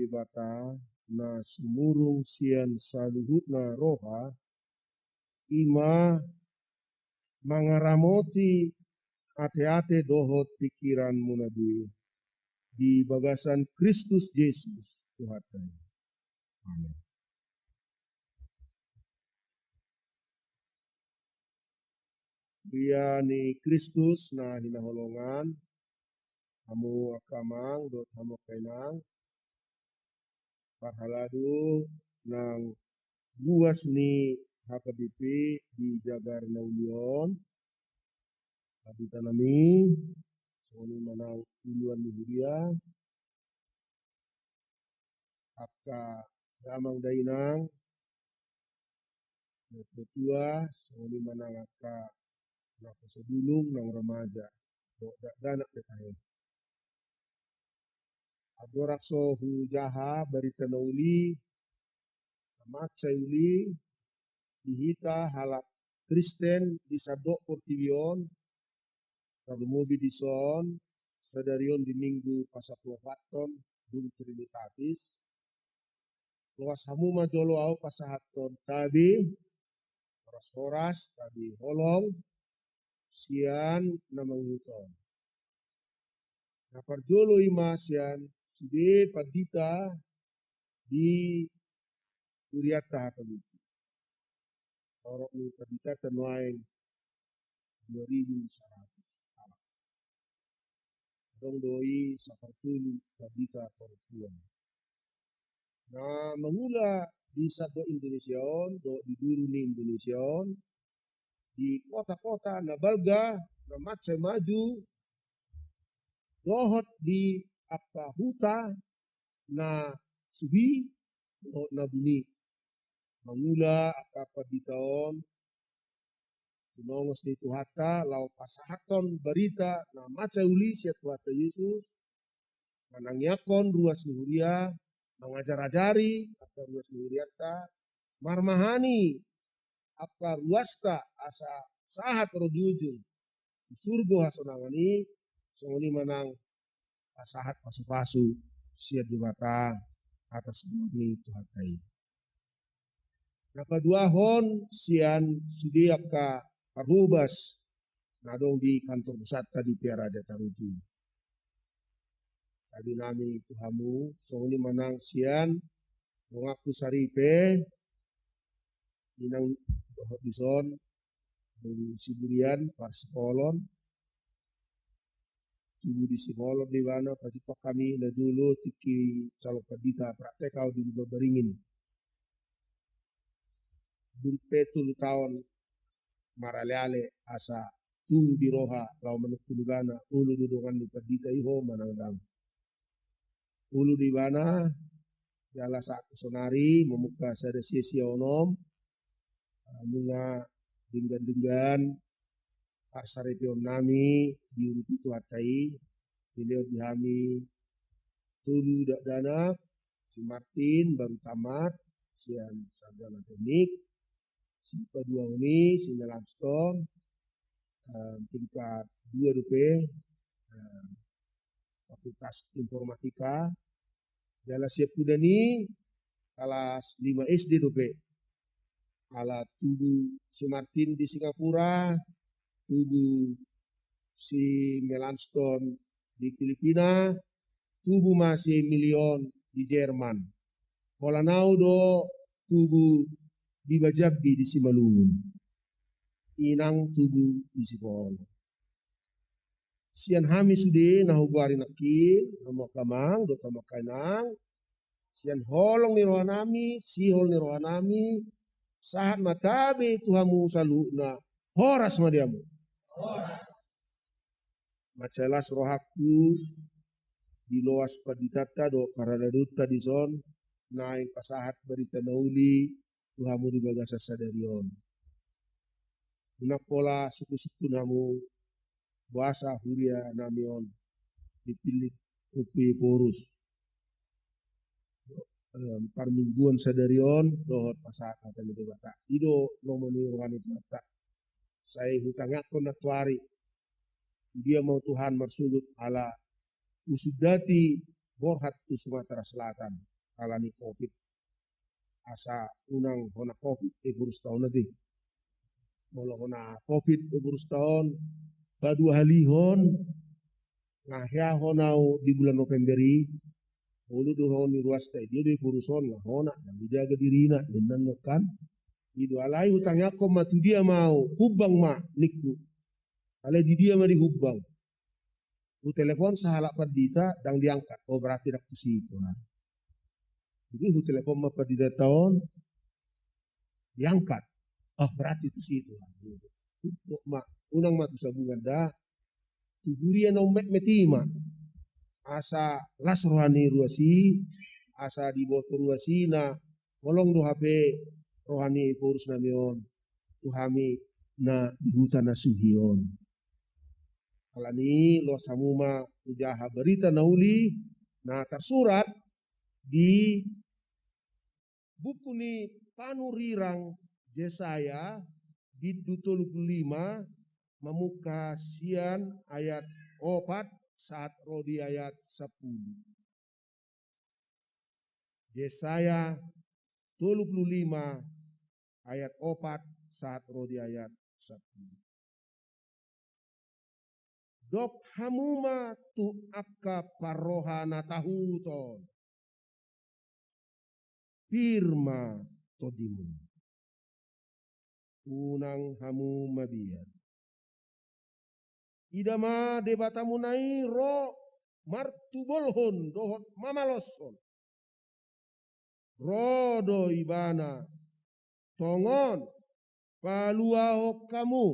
bata na sumurung sian saluhutna roha ima mangaramoti ate-ate dohot pikiran munadi di bagasan Kristus Yesus Tuhan. Amin. Dia ni Kristus na hinaholongan hamu akamang dot hamu kainang parhaladu nang buas ni HKBP di Jagar Naulion habita nami soni manang uluan ni Huria apka damang dainang Ketua soni manang apka napasadulong ng remaja do danak petahe adorakso hujaha barita nauli amat sayuli dihita halak Kristen di sadok portivion kadumubi di son sadarion di minggu pasaplofaton dum trinitatis luas hamu majolo au pasahaton tabi horas tabi holong sian namang huton. Na parjolo ima sian sude padita di Uriata Kaluti. Orok ni padita tenuain 2.100. Dong doi sapertulu padita perempuan. Na mengula di satu Indonesia do di dulu ni Indonesia di kota-kota na balga na matsay maju dohot di apa huta na subi dohot na buni mangula apa di taon tunongos ni tuhata lau pasahaton berita na matsay uli siya tuhata Yesus manangyakon ruas ni Huria mengajar-ajari apa ruas ni Huriata marmahani apa ruasta asa sahat rodiujung surgo hasonangani songoni manang sahat pasu-pasu siap di mata atas ini tuhatai. Napa dua hon sian sudiak ka parhubas nadong di kantor pusat tadi Piara Dataruju. Tadi nami tuhamu songoni manang sian mengaku saripe inang dohot bison dari Siburian Parsikolon tubuh di Simolon di mana pagi pak kami na dulu tiki calon padita praktek kau di beringin dumpe tulu tahun maraleale asa tu di roha lau menukulugana ulu dudungan di padita iho manangdang ulu di mana jala satu sonari memuka sada sia onom bunga dinggan-dinggan parsaripion nami diuruti tuatai beliau dihami tulu dana si Martin baru tamat sian sarjana teknik si kedua ini si Melanstone tingkat 2 DP fakultas informatika jala siap kudani kelas 5 SD DP ala tubuh si Martin di Singapura, tubuh si Melanstone di Filipina, tubuh masih milion di Jerman. Polanau do tubuh di Bajabbi di Simalungun. Inang tubuh di Sipolo. Sian hami sude nahubuari nakil, namakamang, do tamakainang. Sian holong ni rohanami, sihol ni rohanami, saat matabe Tuhamu saluna horas madiamu macelas rohaku di loas paditata do paradaduta di son naik pasahat berita nauli Tuhamu di bagasa sadarion unak pola suku-suku namu bahasa Huria namion dipilih upi porus parmingguan sadarion dohot pasahat kata ni bata ido nomoni rohani bata saya hutangakon na tuari dia mau Tuhan marsulut ala usudati borhat tu Sumatera Selatan alani covid asa unang hona covid burus tahun nanti molo hona covid burus tahun badua halihon ngahya honau di bulan Novemberi ulu dohon ni ruas tai dia di buruson lah hona dan dijaga dirina dan nokan itu alai hutangnya ko matu dia mau hubang ma nikku alai di dia mari hubang ku telepon sahala padita dan diangkat oh berarti dak kusi itu nah jadi ku telepon ma padita tahun diangkat oh berarti itu situ ma unang matu sabungan dah tujuria nomek metima asa las rohani ruasi asa di boto ruasi na molong do HP rohani purus namion tuhami na di hutan na suhion alani lo samuma ujaha berita nauli na tersurat di buku ni panurirang Yesaya di 25 memuka sian ayat 4 saat rodi ayat 10. Yesaya 25 ayat 4 saat rodi ayat 10. Dok hamuma tu akka parohana tahuton. Firma todimu. Unang hamuma biar. Idama debatamunai ro martubolhon dohot mamaloson. Rodo ibana tongon paluahok kamu.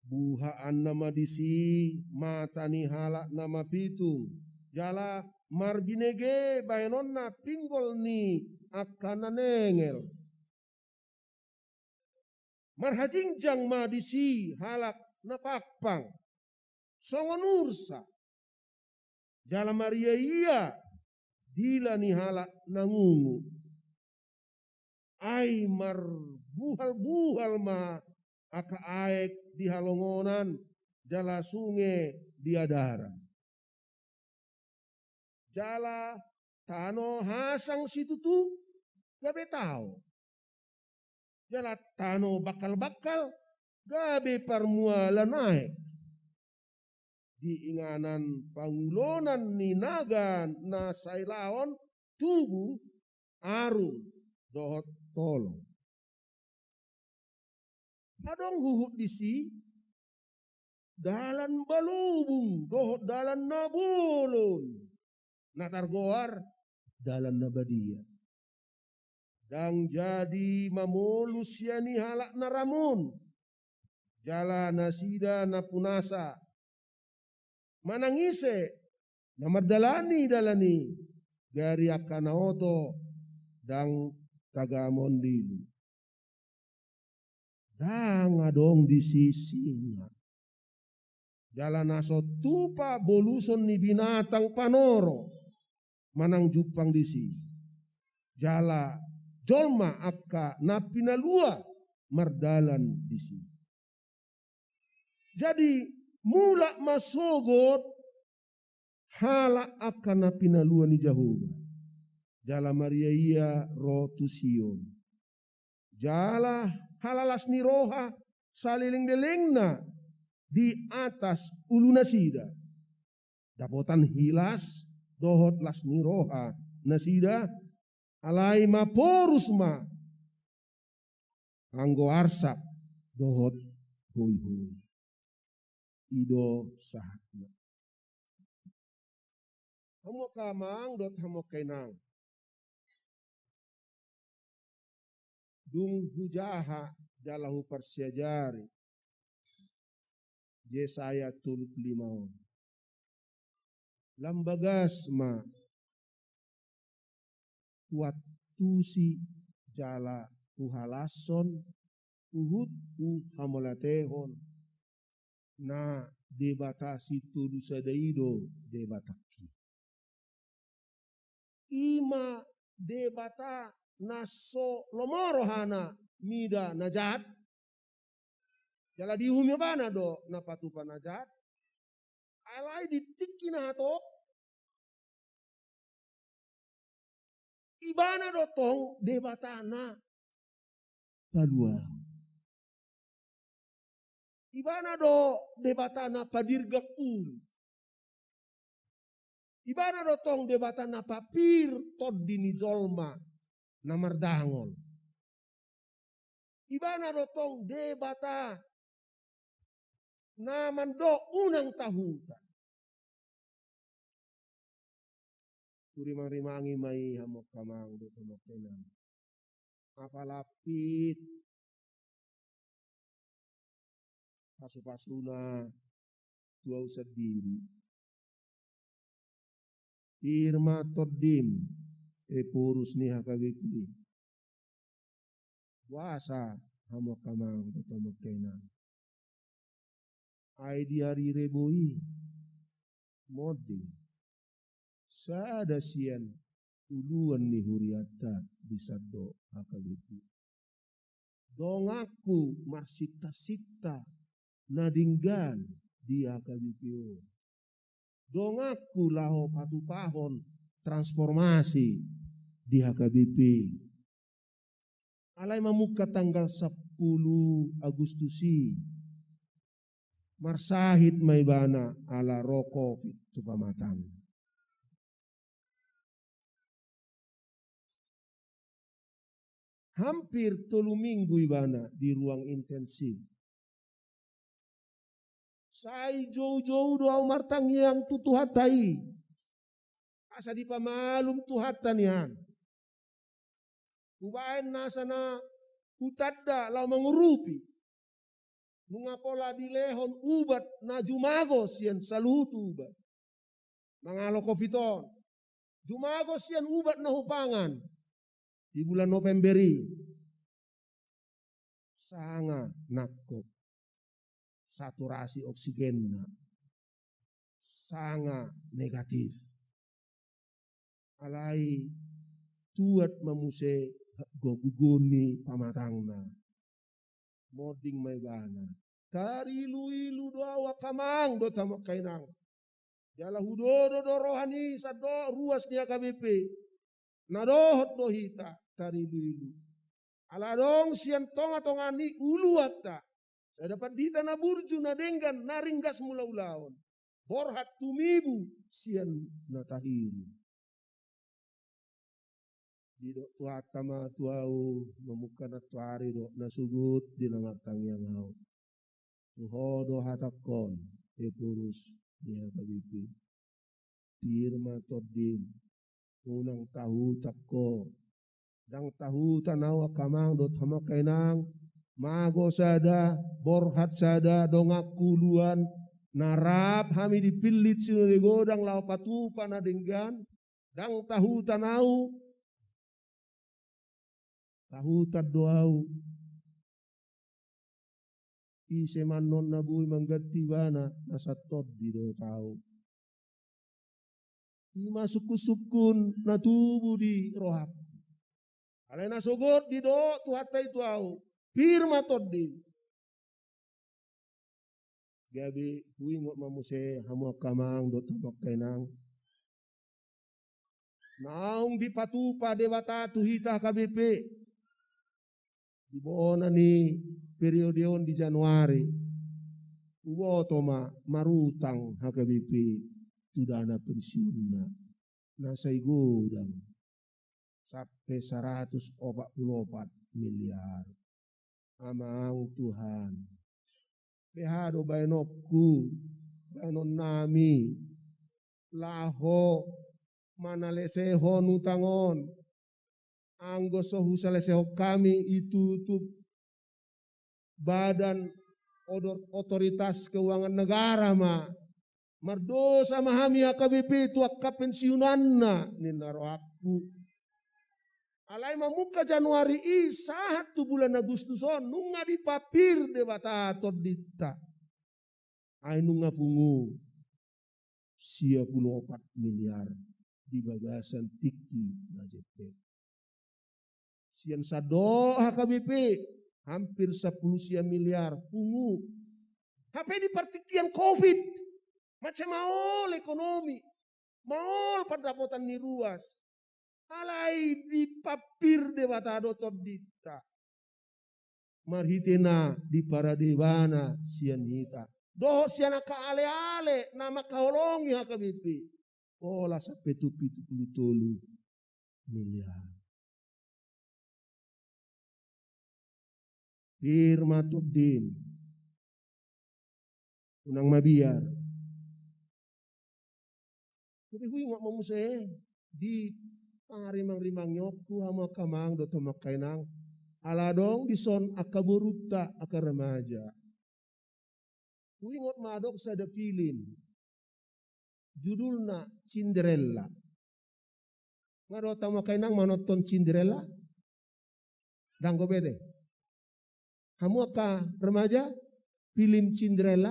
Buhaan nama disi matani halak nama pitung. Jala marbinege bayanonna pinggol ni akana nengel. Marhajingjang madisi halak napakpang songonursa jala Maria iya dila ni halak nangungu ai mar buhal ma aka aek di halongonan jala sungai diadara jala tano hasang situ tu gabe tau jala tano bakal-bakal gabe parmuala naik diinganan pangulonan ni nagan na sailaon tubuh arung dohot tolong adong huhut disi dalan balubung dohot dalan nabulun natargoar dalan nabadia dan jadi mamolus yani halak naramun jala nasida napunasa manangise namardalani dalani gari akanaoto dan tagamon dilu dan adong di sisinya jala naso tupa boluson ni binatang panoro manang jupang di sini jala jolma akka napinalua mardalan di sini. Jadi mula masogot hala akan napinalua ni Jehovah. Jala Maria iya rotu Sion. Jala halalas ni roha saliling-delingna di atas ulu nasida. Dapotan hilas dohot las ni roha nasida alai ma porus ma anggo arsak dohot hoi-hoi ido sahatna hamo kamang dot hamo kainang dung hujaha jalahu persiajari Yesaya 35 lambagas ma watusi jala uhalason uhut uhamolatehon na debatasi tudu sadaido debataki ima debata naso lomorohana mida najat jala dihumya bana do napatupa najat alai ditikina hato Ibana dotong debatana padua. Ibana do debatana padirgakul. Ibana dotong debatana papir toddini jolma namardangol. Ibana dotong debata namando unang tahuta. Kurimang-rimangi mai hamok kamang do hamok tenang. Apalapit pasu-pasuna tuau sendiri. Irma toddim purus ni hakabiki. Wasa hamok kamang do hamok tenang. Ai diari reboi moding. Sada sian uluan ni huriata bisa do hakalipu. Dongaku marsita-sita nadinggan di hakalipu. Dongaku laho patupahon transformasi di HKBP. Alai mamuka tanggal 10 Agustusi. Marsahid maibana ala rokok itu pamatang. Hampir 3 minggu ibana di ruang intensif. Sai jauh-jauh doa martang yang tutuhatai. Asa di pamalum tuhatan yan. Ubain nasana hutadda lau mengurupi. Mengapola di lehon ubat na jumagos yan salutu ubat. Mangalo kofiton. Jumagos yan ubat na hupangan. Di bulan Novemberi. Sangat nakok. Saturasi oksigennya. Sangat negatif. Alai tuat mamuse goguguni pamatangna. Moding may bana. Tarilu-ilu doa kamang do tamak kainang. Jala hudodo do rohani sa do ruas niya KBP. Nadohot do hita tarilu-ilu. Aladong sian tonga-tongani uluata. Saya dapat dita na burju na denggan naringgas mula ulaon. Borhat tumibu sian natahiri. Di do tuatama tuau memuka na tuari do nasugut di namatang yang hau. Tuhodo hatakon purus di HKBP. Pirma toddim unang tahu takko. Dang tahu tanawa kamang dot hamak kainang. Mago sada, borhat sada, dongak kuluan, narap hami dipilit sinuri godang lau patupa na denggan, dang tahu tanau, tahu tadoau, ise manon nabui manggati bana, nasatot di do tau. Ima suku-sukun na tubuh di rohap. Alai nasogot di do tuhatai tuau. Pirma toddi. Gabi huingot mamuse hamuak kamang do tamak kainang. Naung di patupa dewata tuhita KBP. Di bona ni periodeon di Januari. Ubo toma marutang HKBP tudana pensiunna. Nasai godang. Sampai 144 miliar. Amang Tuhan. Behado bainokku, bainon nami, laho, manaleseho nutangon, anggo sohu saleseho kami itu badan otoritas keuangan negara ma, mardosa mahami HKBP tuak pensiunanna ninaro aku. Alai mamuka Januari saat tu bulan Agustuson nunga di papir debata todita. Ai nunga pungu 54 miliar di bagasan tiki najep. Sian sado HKBP hampir 10 miliar pungu. HP di partikian COVID. Macam maol ekonomi. Maol pendapotan ni ruas. Alai di papir dewata dotot dita. Marhitena di paradevana sianita. Doh siana ka ale-ale nama kaolongi hakabipi. Ola sampai tupi tulu miliar. Firma Tobdin. Unang mabiar. Tapi hui ngak mamuse di pangarimang-rimang nyoku hama kamang do makainang aladong dison akaburuta akaremaja. Hui ngot madok sada pilin. Judulna Cinderella. Ngado makainang manoton Cinderella? Danggo bede. Kamu aka remaja film Cinderella?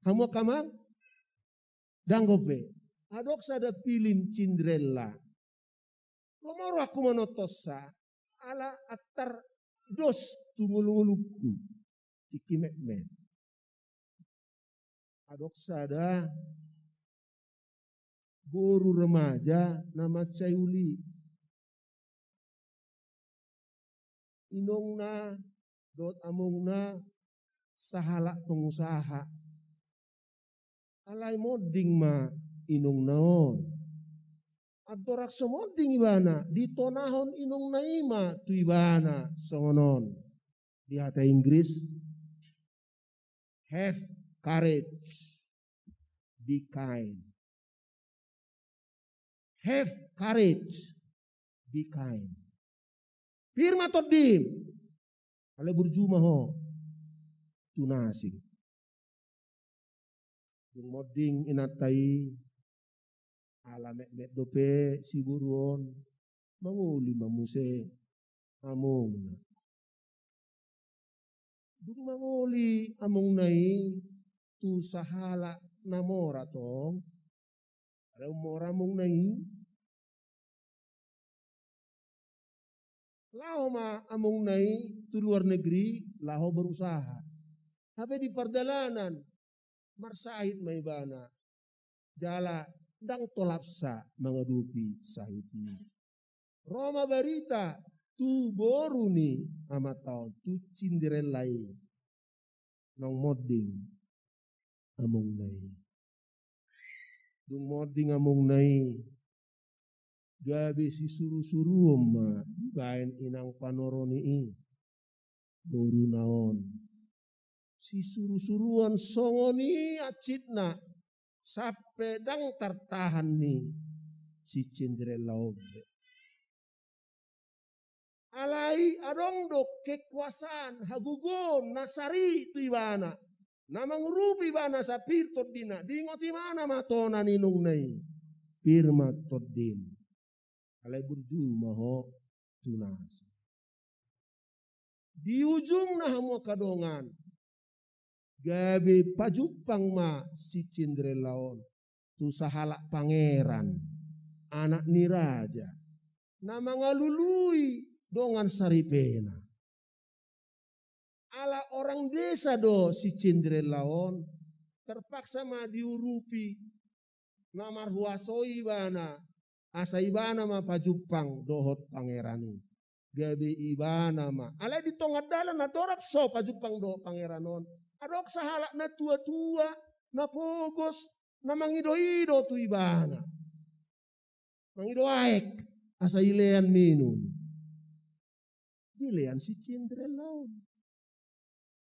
Kamu kamang? Danggo be. Adok sada film Cinderella. Lomoro aku manotosa ala atar dos tumululuku ikimek-mek. Adok sada guru remaja nama Cayuli. Inongna dot amongna sahala pengusaha. Alai moding ma inong naon. Adorak semoding ibana ditonahon inong naima tu ibana songonon. Di hata Inggris have courage, be kind. Have courage, be kind. Firma Tobdin. Ale berjumah ho. Tunasi. Yung moding inatai. Ala mek dope si buruon. Manguli mamuse. Among na. Dung manguli among nai. Tu sahala namora tong. Ada umora among nai. Laho ma among nai tu luar negeri, laho berusaha. Tapi di perjalanan, marsahid may bana. Jala dang tolapsa mengedupi sahiti. Roma barita tu boru ni amat tahun tu Cinderellai. Nong moding among nai. Dung moding among nai. Gabi si suru-suruom ma bain inang panoroni i boru naon si suru-suruan songoni acitna sampai dang tertahan ni si Cinderella obe alai adong dok kekuasaan hagugon nasari tu ibana namang rupi ibana sa pirtot dina dingoti mana matona ninung nai firma Tobdin. Alai burdu maho tunas. Di ujung na hamo kadongan. Gabi pajupang ma si Cinderellaon. Tu sahalak pangeran. Anak ni raja. Na mangalului dongan saripena. Ala orang desa do si Cinderellaon. Terpaksa ma diurupi. Namar huasoi bana. Asa ibana ma pajupang dohot pangerani. Gabi ibana ma. Alai di tongat dalan na dorak so pajupang dohot pangeranon. Adok sahalak na tua-tua, na pogos, na mangido-ido tu ibana. Mangido aek, asa ilean minum. Ilean si Cinderellaon.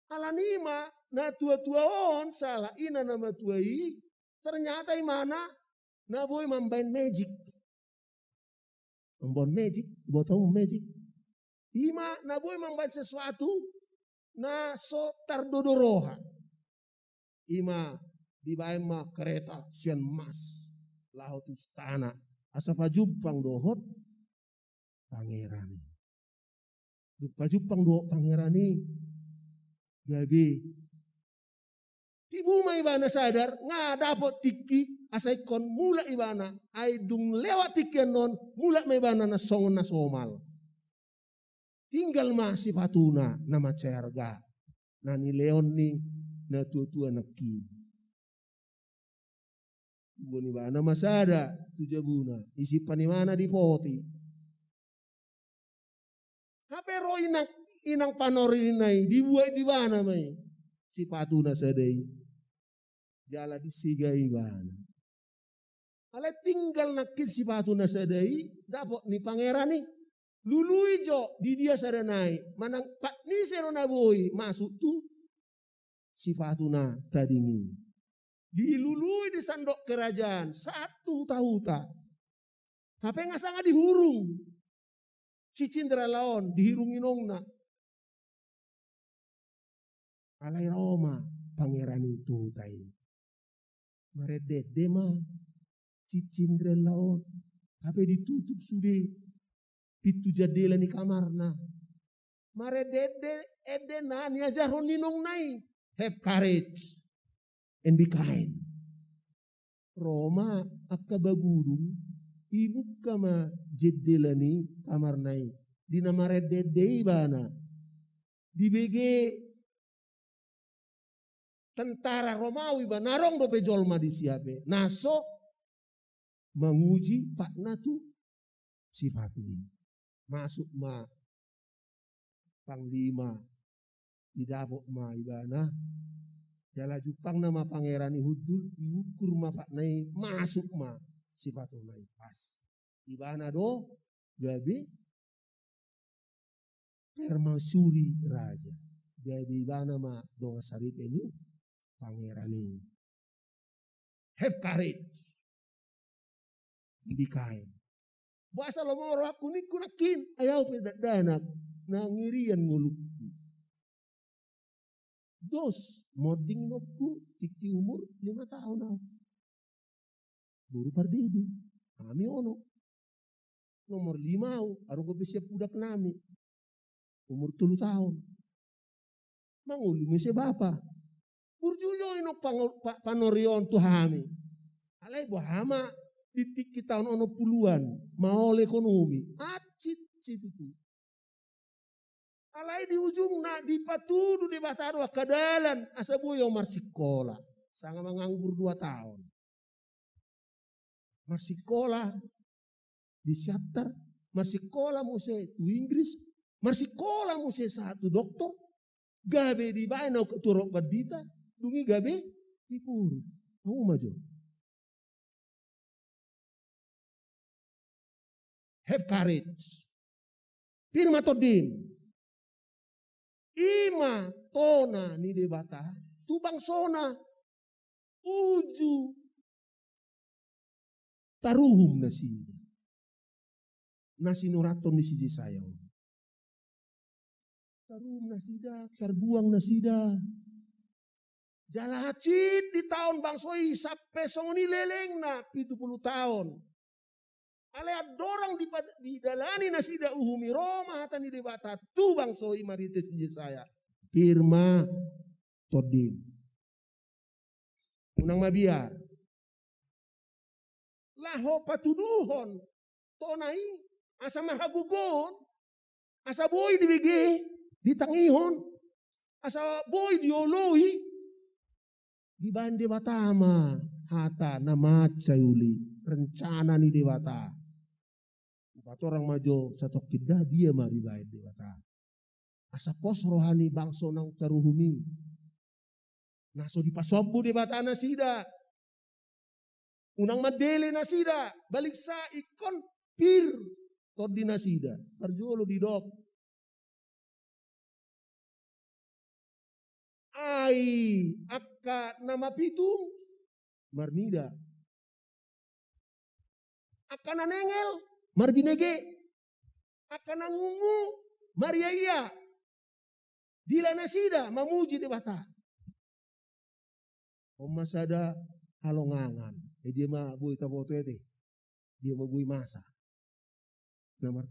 Alanima na tua-tua on salah ina nama tuai. Ternyata imana na boy mambain magic. Membon magic, botong magic. Ima na boy membuat sesuatu na so terdodoroha. Ima dibae ma kereta sian mas laut istana asa pajupang dohot pangerani. Pajupang dohot pangerani gabi tibu ma ibana sadar nga dapot tiki asai kon mula ibana ay dung lewat tikian non mula ma ibana na songon na somal. Tinggal masih patuna nama cerga nani leon ni na tua-tua neki. Buni bana masada tu jabuna. Isi panimana di poti. Hapero inang panorinay dibuat di bana may. Sipatu na sadai. Jala disigai bana. Ala tinggal nakit sipatu na sadai. Dapat ni pangeran ni. Lului jo di dia sadanai. Manang patni sero na boy. Masuk tu. Sipatu na tadi ni. Dilului di sandok kerajaan. 1 tahun. Apa yang sangat dihurung. Si Cindra laon dihirungi nongna. Alai Roma pangeran itu tai. Maredede mah si Cindra laon. Apa ditutup sudah. Pitu jadela ni kamarna. Maredede edena ni ajaron ninong nai. Have courage and be kind. Roma akka bagurung ibu kama jadela ni kamarnai. Dina maredede ibana. Dibege tentara Romawi ba narong do pejolma di siape. Naso menguji pak natu sifat ini. Masuk ma panglima didapok ma ibana jala jupang nama pangeran ihudul diukur ma pak nai masuk ma sifat nai pas ibana do gabe permaisuri raja gabe ibana ma do sarip ini pangeran ini have courage be kind. Bahasa lo mau aku ni kunakin ayaw pedadanak nangirian nguluk. Dos moding nokku tiki umur 5 tahun aku. Buru pardidi. Kami ono. Nomor 5 aku. Aru ko bisa budak nami. Umur 3 tahun. Mangulu mese bapa. Burjuyo inok panorion tuhami. Alay bohama. Titik kita ono puluhan, mau ekonomi, acit itu. Alai di ujung nak dipatudu di bataru kadalan asabuyo marsikola, sangat menganggur 2 tahun. Marsikola di Syaptar, marsikola muse tu Inggris, marsikola muse 1 doktor, gabe di baino keturok badita, dungi gabe di puru, mau maju. Have courage. Firma todim. Ima tona ni debata. Tubang sona. Uju. Taruhum nasi. Nasi nuraton ni siji sayo. Taruhum nasida. Terbuang nasida. Jalacit di tahun bangsoi sampai songoni leleng na 70 tahun. Alea dorang di dalani nasida uhumi Roma hatan di debata tu bangsoi marites saya. Firma todim. Unang mabiar. Laho patuduhon. Tonai. Asa mahagugon. Asa boy dibigi. Ditangihon. Asa boy dioloi. Di bande batama. Hata nama sayuli. Rencana ni dewata. Bato orang majo satu kidah dia mari baik dewata. Asa pos rohani bangso nang taruhumi. Naso dipasobu dewata nasida. Unang madele nasida. Balik sa ikon pir. Tordi nasida. Tarjolo di dok. Ai akka nama pitung. Marnida. Akan nanengel. Marbinege. Akan nangungu. Mariaya. Dila nasida. Mamuji debata. Masada halongangan. Dia mah bui tapoto ete. Dia mah bui masa. Nama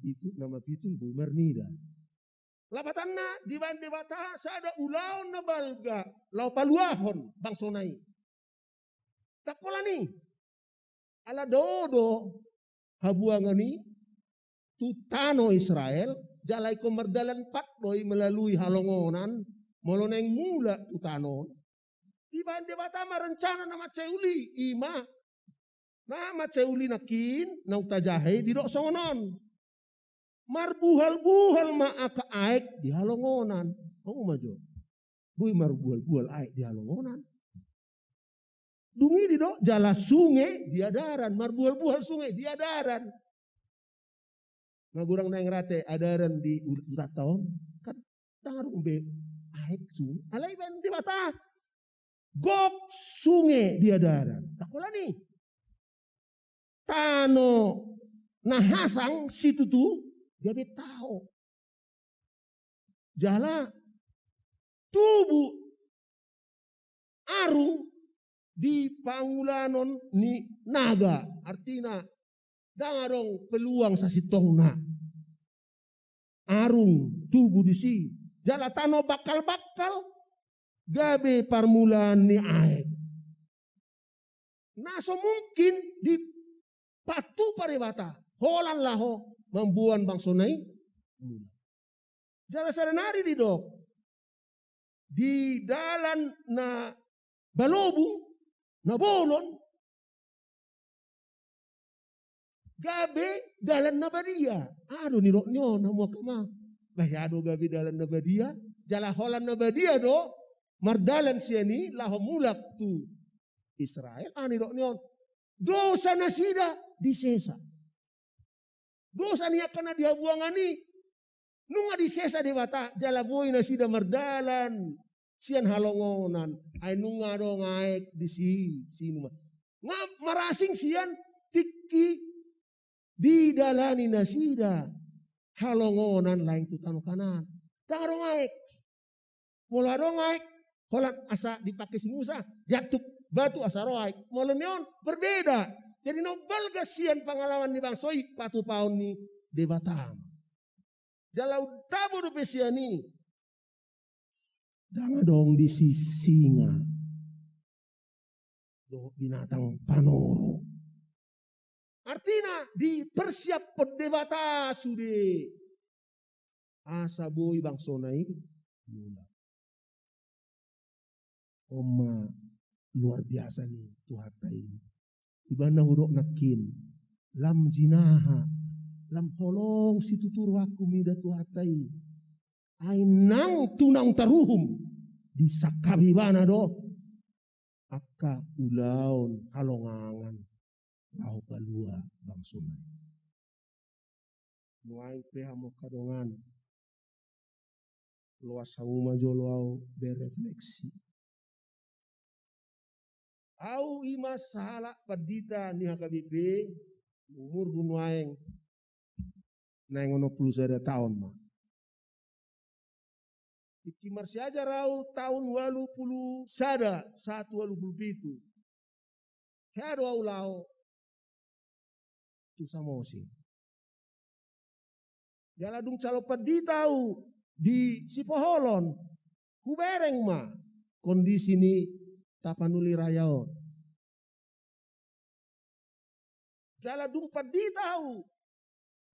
pitung bui marnida. Lapatanna di bande bata sada ulaon na balga. Lau paluahon bangsonai. Takola ni. Ala dodo. Habuangani tutano Israel jalai komerdalan patdoi melalui halongonan moloneng mula tutano di bande batama rencana nama ceuli ima Nama ceuli nakin nau tajahe di dok songonon. Marbuhal-buhal maaka aek di halongonan. Kamu maju. Bui marbuhal-buhal aek di halongonan. Dungi di dok jala sungai diadaran. Marbuhal-buhal sungai diadaran. Ngagurang naing rate adaran di urat tahun. Kan tangarung be aek sungai. Alai banti bata. Gok sungai diadaran. Takola nih. Tano nahasang situ tu gabe tahu. Jala tubuh arung di pangulanon ni naga. Artinya dangarong peluang sasitongna. Arung tubuh di si. Jala tano bakal-bakal gabe parmulaan ni aek. Naso mungkin di patu parebata. Holan laho membuan bang sonai. Jala sadanari di dok. Di dalan na balobung. Na bolon. Gabe dalan na badia. Ano ni dok nyo na mua kama. Bayado gabe dalan na badia. Jala holan na badia do. Mardalan siya ni laho mulak tu Israel. Ani dok nyo. Dosa na sida disesa. Dosa niya kana dihabuangani. Nunga disesa dewata. Jala boy na sida mardalan. Siyan halongonan. Ay nunga dong aek di sino. Nga marasing siyan tiki di dalani na sida. Halongonan lain tutano kanan. Tangarong aek. Mula dong aek. Holan asa dipakai si Musa. Jatuk batu asa roaik. Molen yon berbeda. Jadi nobal gasian pengalaman ni bangsoi patu paun ni debatam. Jalau tabu do pesiani. Danga dong di singa. Do binatang panoro. Artinya di persiap perdebata sude. Asa boy bangsonai. Mula. Oma luar biasa nih Tuhatai. Ibana hurok nakin. Lam jinaha. Lam holong situ turwaku mida Tuhatai. Ainang tunang taruhum. Di sakabi bana do. Akka ulaun halongangan. Lau palua bang sunai. Nuai peha mo kadongan. Luas hanguma joloau berefleksi. Au imas sahala padita ni hakabipe umur gunuaeng naeng 60 tahun mah. Iki marsi aja rau tahun 80 sada 187. Hado au lao tu samosi. Jala dung calo padita au di Sipoholon kubereng mah kondisi ni tapanuli rayao. Jala dung padi tahu.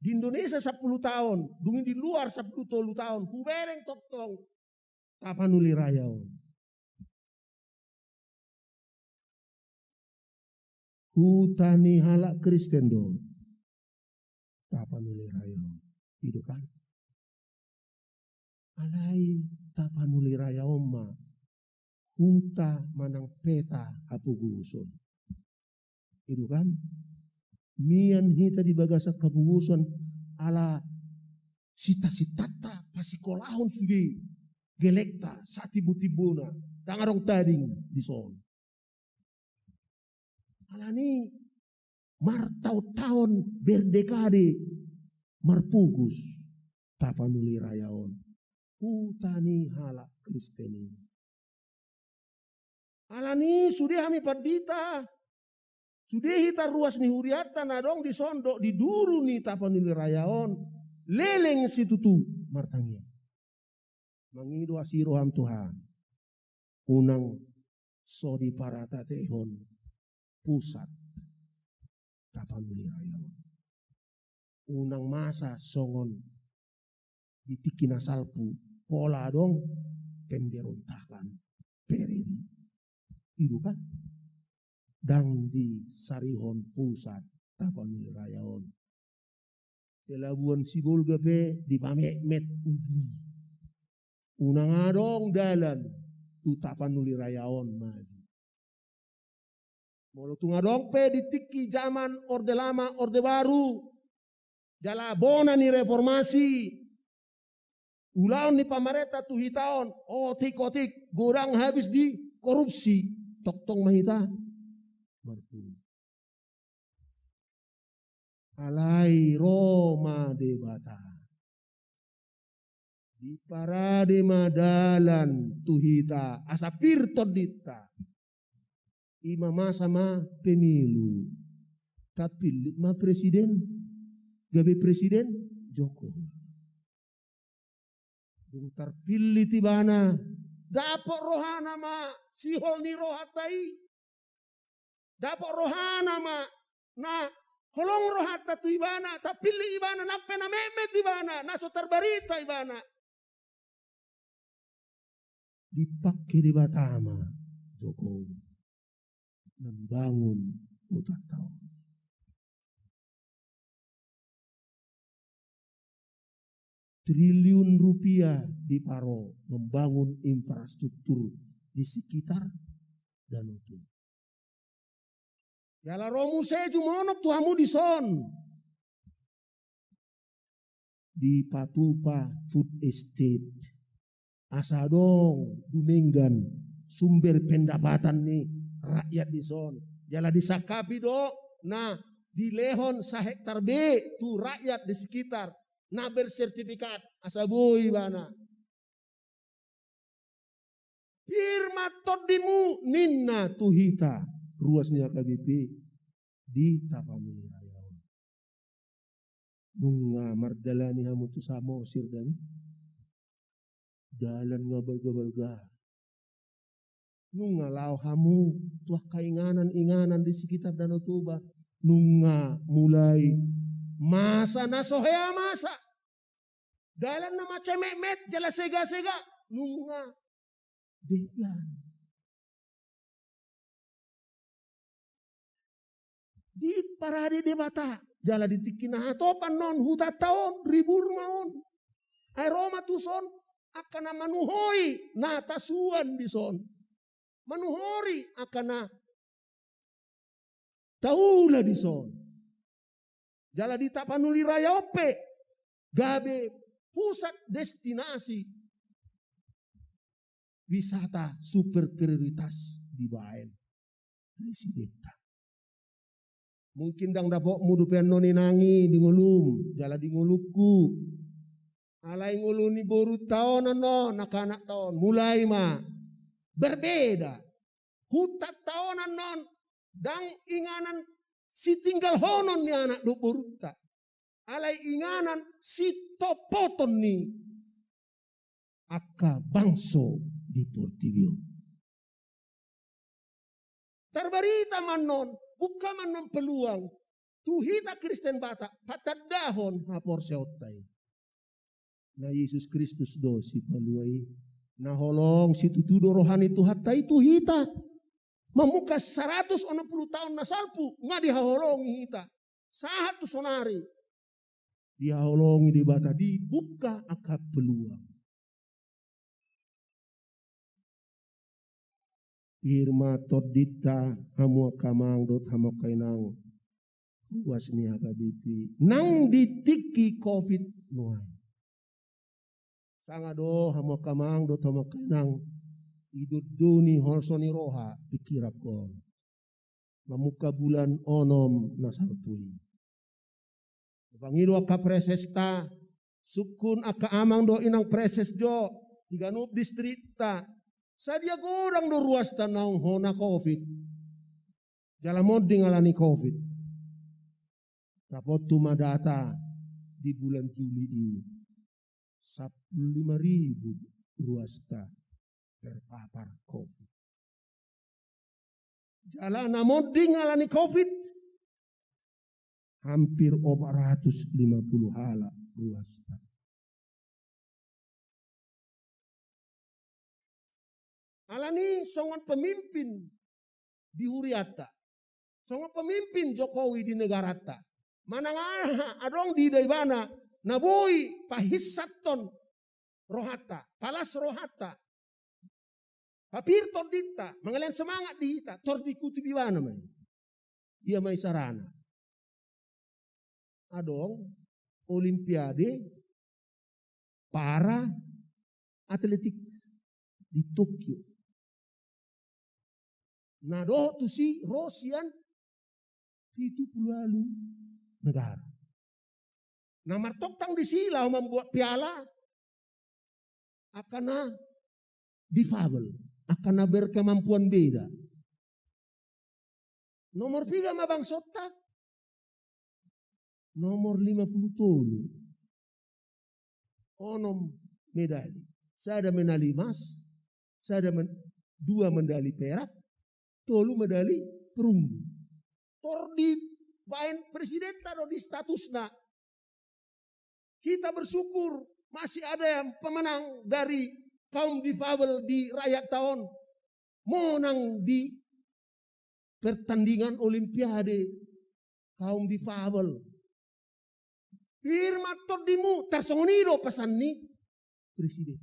Di Indonesia 10 tahun. Dung di luar 10 tahun. Kubereng tong tapanuli rayao. Hutani halak Kristen do. Tapanuli rayao. Itu kan. Alai tapanuli rayao mah. Huta manang peta hapuguson. Itu kan. Mian hita di bagasak hapuguson ala sita-sitata pasikolahon sudi gelekta satibutibuna tangarong tading di son. Ala ni martau tahun berdekade marpugus tapanuli rayaon. Hutani halak Kristeni. Alani sudah kami perdita. Sudah kita ruas ni huriatan nadong di sondok di duru ni tapanuli rayaon. Leleng situ tu martangnya. Mangido asiroham Tuhan. Unang sodi parata tehon pusat tapanuli rayaon. Unang masa songon ditikina salpu pola dong pemberontakan periri. Itu kan dang di Sarihon pusat Tapanuli Rayaon. Pelabuhan Sibol gape di Pamekmet uji. Unang adong dalan tu Tapanuli Rayaon maju. Molo tungadong pe ditiki zaman orde lama orde baru. Jala bona ni reformasi. Ulaon ni pamareta tu hitaon. Otik-otik gorang habis di korupsi. Tok-tong mahita. Marpun. Alai Roma debata. Di parade madalan tuhita asapir todita. Ima sama pemilu. Tapi ma presiden, gabe presiden Jokowi. Dung terpilih tibana. Dapok rohana ma sihol ni rohatai. Dapok rohana ma na holong rohata tu ibana. Tapili ibana nakpena memet ibana. Naso terbarita ibana. Dipakai di Batama Jokowi. Membangun hutan tahun. Triliun rupiah di Paro membangun infrastruktur di sekitar Danau Toba. Yala romu seju monok tuhamu di son. Di Patupa Food Estate. Asadong Dumenggan sumber pendapatan nih rakyat di son. Jala disakapi do. Nah di Lehon sahektar B tu rakyat di sekitar. Nah bersertifikat asabui bana. Firma todimu ninna tuhita. Ruasnya KBP di Tapanuli Rayaon. Nunga mardalani hamu tu samo sirdan. Dalan ngabal-gabalga. Nunga lau hamu tuah kainganan-inganan di sekitar Danau Toba. Nunga mulai masa nasohea masa. Dalan nama cemek-met jala sega-sega. Nunga deyan. Di parade debata. Jala ditikina topan non hutat tahun ribur maun. Hai Roma tu son. Akana manuhoi na tasuan di son. Manuhori akana taula di son. Jala di Tapanuli Rayaope. Gabe pusat destinasi wisata super prioritas di Baen. Presidenta. Mungkin dang dapok mudupian noni nangi di ngulum. Jala di nguluku. Alai nguluni boru tahun no nak-anak tahun mulai ma berbeda hutat tahunan non dang inganan si tinggal honon ni anak do boruta alai inganan si topoton ni akka bangso di Portivio terberita manon buka manon peluang tuhita Kristen Batak patad dahon hapor seotai. Na Yesus Kristus do si paluai na holong si tutudo rohani Tuhatta itu hita mamuka 160 tahun na salpu nga dihaholongi hita sahat tu sonari dihaholongi di bata dibuka akap peluang irma todita hamu kamang dot hamu kainang wasni akabiti nang ditiki covid nuai sangado hamo kamang do hamo kanang iduduni horsoni roha pikirap ko mamuka bulan onom nasarpui pangido ka presesta sukun aka amang do inang preses jo iganup distrikta sadia gorang do ruas tanang hona covid jalamod dingalani covid rapot tumadata di bulan Juli ini 15.000 ruasta terpapar COVID. Jalan namoding alani COVID. Hampir 450 hala ruasta. Alani songon pemimpin di Huriata. Songo pemimpin Jokowi di negara ta. Manangana adong di daibana nabui pahissaton rohata, palas rohata. Papir tordita, mangalian semangat di hita, tordikuti biwana mai. Ia mai sarana. Adong olimpiade para atletik di Tokyo. Nado tu si Rosian itu lalu negara. Namar toktang di sila membuat piala akan difabel, akan berkemampuan beda. Nomor 3 mabang sota, nomor 50 tolu, onom medali. Saya ada medali emas, saya ada 2 medali perak, tolu medali perunggu. Tordi bain presiden tado di statusna. Kita bersyukur masih ada yang pemenang dari kaum difabel di rakyat tahun menang di pertandingan olimpiade kaum difabel. Firma tordimu tersongonido pesan ni presiden.